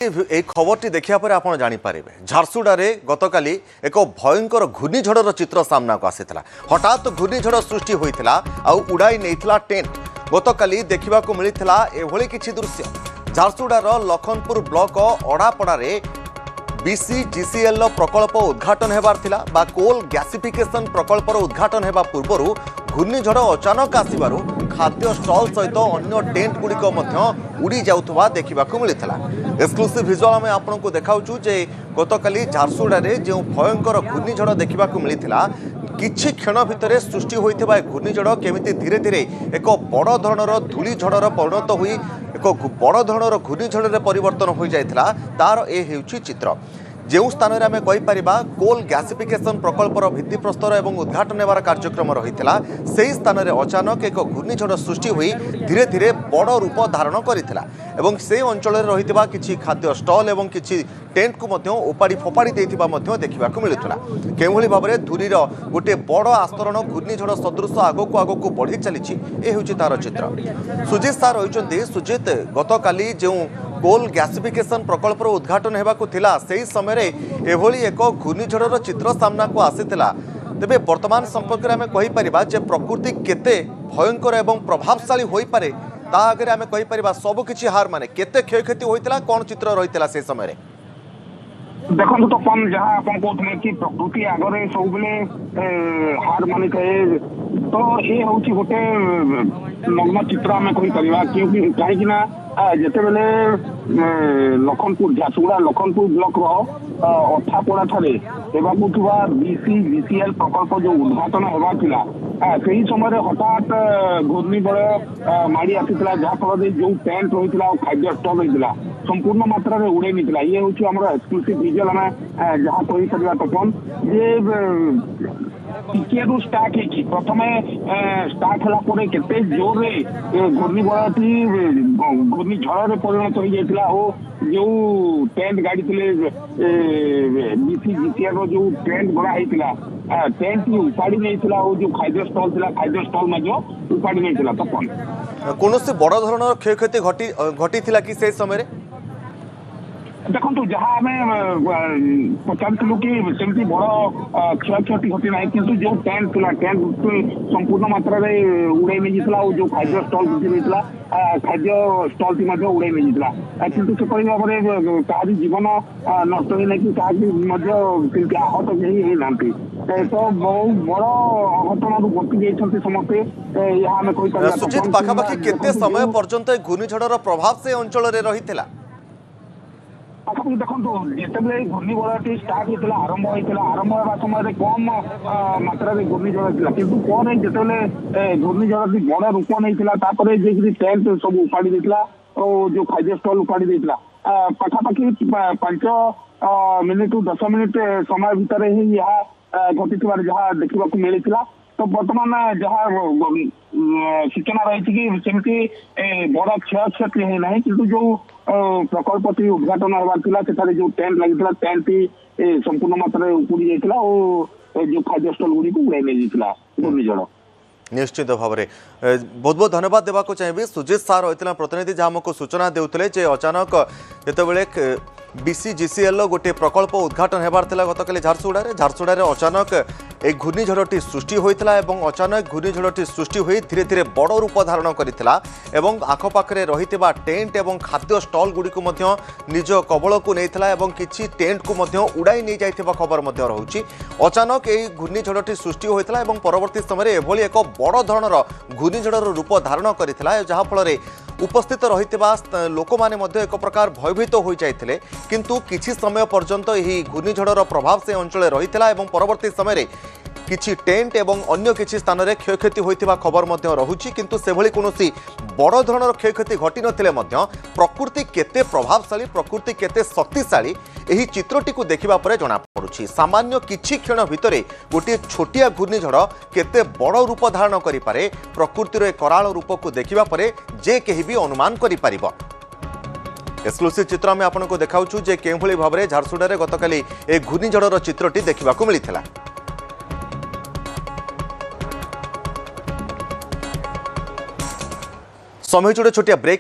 এই খবরটি দেখিয়া পরে আপনার জাঁপারে ঝারসুগুড়ার গতকালি এক ভয়ঙ্কর ঘূর্ণিঝড়র চিত্র সামনাকু আসিলা। হঠাৎ ঘূর্ণিঝড় সৃষ্টি হয়েছিল উড়াই নেইথিলা টেন্ট। গতকালি দেখা মিলিথিলা এভাবে কিছু দৃশ্য। ঝারসুগুড়ার লখনপুর ব্লক অড়াপড়ারে BCGCL প্রকল্প উদ্ঘাটন হেবার থিলা বা কোল গ্যাসিফিকেশন প্রকল্পর উদ্ঘাটন হেবা পূর্বরু ঘূর্ণিঝড় অচানক আসিবারু খাদ্য স্টল সহিত অন্য টেন্ট গুড়িক মধ্য উড়ি যাউথবা দেখিবাকু মিলিথিলা। এক্সক্লুসিভ ভিজুয়াল আমি আপনাଙ୍କୁ দেখাউଛୁ যে গতকালি ঝারসুগুড়ারে যে ভয়ঙ্কর ঘূর্ণিঝড় দেখিবাকু মিলিথিলা কিছু ক্ষণ ভিতরে সৃষ্টি হয়েছে ঘূর্ণিঝড় কেমিতি ধীরে ধীরে এক বড় ধরনের ধূলি ঝড়র পরিণত হয়ে এক বড় ধরনের ঘূর্ণিঝড়ে পরিবর্তন হয়ে যাই তার এ হেউছি চিত্র। যে স্থানের আমি কইপার কোল গ্যাসিফিকেশন প্রকল্পর ভিত্তিপ্রস্তর এবং উদ্ঘাটন হবার কার্যক্রম রয়েছে সেই স্থানের অচানক এক ঘূর্ণিঝড় সৃষ্টি হয়ে ধীরে ধীরে বড় রূপ ধারণ করেছিল এবং সেই অঞ্চলের রয়েছে কিছু খাদ্য স্টল এবং কিছু টেন্টকু ওপাড়ি ফোপাড়ি দেখা মিলুলা। কেউভଳି ভাবে ধূলির গোटे বড় আস্তরণ ঘূর্ণিঝড় সদৃশ আগকু আগকু বড়ি চালিছি এ হচ্ছে তার চিত্র। সুজিত স্যার রয়েছেন। সুজিত, গতকালি যে কোল গ্যাসিফিকেশন প্রকল্পর উদ্ঘাটন হেবাকু থিলা সেই সময় এভাবে এক ঘূর্ণিঝড়র চিত্র সামনাকু আসিলা। তেবে বর্তমান সম্পর্কে আমি কইপারিবা যে প্রকৃতি কেতে ভয়ঙ্কর এবং প্রভাবশালী হইপারে তা আগে আমি কইপারিবা সবকিছি হার মানে কেতে ক্ষয়ক্ষতি হইতিলা কোন চিত্র রহিতিলা সেই সময়। देखो तो अपन जहाँ अपन कहते कि प्रकृति आगे सब बेले हार मानि थाए तो ये हूँ गोटे नग्न चित्र आम कहीपर क्योंकि कहीं जिते बेले लखनपुर झारसुगुड़ा लखनपुर ब्लॉक अठापड़ा ठारे BCGCL प्रकल्प जो उद्घाटन होगा से ही समय हठात घूर्णिझड़ माड़ी आसाला जहाँफल जो टेंट रही खाद्य स्टल रही संपूर्ण मात्रा उड़े नहीं। ये हूँ आम एक्सक्लूसिव विजुअल आम जहाँ कहीपर तपन जे टिके स्टार्ट होती प्रथम स्टार्ट है केते जोर घूर्णिझड़ी घूर्णिझड़ परिणत हो जाता और जो टेंट गाड़ी थे BCGCL जो टेंट गड़ा होता टेंट उपाड़ी नहीं जो खाद्य स्टल खाद्य स्टल उपाड़ी नहीं तपन कौन बड़ धरण क्षयक्षति घटी कि से समय देखो जहाँ आम पचारू कि सेमती बड़ क्षय क्षति घटी ना कि जो टेंट था टेंट संपूर्ण मात्रा उड़े नहीं और जो खाद्य स्टल नहीं खाद्य स्टल उड़े नहीं कि सेपरी भाव में क्या जीवन नष्ट होना कि क्या आहत कहीं ना तो बहुत बड़ अघटन बची जाती समस्ते यहाँ आम कही। सुजित, पाखापाखि केते समय पर्यंत घूर्णिझड़र प्रभाव से अंचल रही पाखापाखि देखो जिते घूर्णिझड़ी स्टार्ट होता आरंभ होता आरंभ होगा समय कम मात्रा घूर्णिझड़ था कि जिते घूर्णिझड़ी बड़ रूप नहीं टेंट सब उपाड़ी देता और जो खाद्य स्टल उपाड़ी देता पाखापाखि 5 मिनिट 10 मिनिट समय भितर ही यहाँ घटी जहाँ देखा मिलता। तो बर्तमान जहाँ सूचना रही कि सेमती बड़ क्षय क्षति है ना कि जो प्रकल्प उद्घाटन होगा जो टेंट लगी टेंट संपूर्ण मात्रा उपुड़ी जाता और जो खाद्य स्टल गुड़ी को उड़ाई नहीं घूर्णिझड़। निश्चित भाव में बहुत बहुत धन्यवाद देवा चाहिए। सुजित सार होता प्रतिनिधि जहाँ आमको सूचना देते जे अचानक जितेबाला BCGCL गोटे प्रकल्प उद्घाटन होबार गतकाली झारसुगुड़ा अचानक एक घूर्णिझड़टी सृष्टि होता और अचानक घूर्णिझड़टी सृष्टि हो धीरे धीरे बड़ रूप धारण करता आखपाखे रही टेंट और खाद्य स्टल गुड़ी को निज कबल को नहीं किसी टेंट को उड़ाई नहीं जाइथिबा खबर रही। अचानक ये घूर्णिझड़टी सृष्टि होता और परवर्ती समय एभली एक बड़ धरणर घूर्णिझड़र रूप धारण करता जहाँफल उपस्थित रही लोक मैंने एक प्रकार भयभीत हो जाते किंतु किछि समय पर्यंत यही घूर्णिझड़र प्रभाव से अंचल रही परवर्ती समय किछि टेंट एवं अन्य किछि स्थान में क्षयक्षति होइथिबा खबर रहुछि किंतु सेभली कोनोसी बड़ धरणर क्षयक्षति घटी नथिले प्रकृति केते प्रभावशाली प्रकृति केते शक्तिशाली एही चित्रटी को देखिबा परे जणा पड़ुछि। सामान्य किछि क्षण भितरे गोटे छोटिया घूर्णिझड़ केते बड़ रूप धारण करि पारे प्रकृतिर ए कराल रूप को देखिबा परे जे केही भी अनुमान करि पारिबो। एक्सक्लूसिव चित्र आम आपको देखाऊँ जे केउभଳି भाव में झारसुगुड़ा गतकाली ए घूर्णिझड़र चित्रटी देखा मिलता। समय छोटे छोटिया ब्रेक।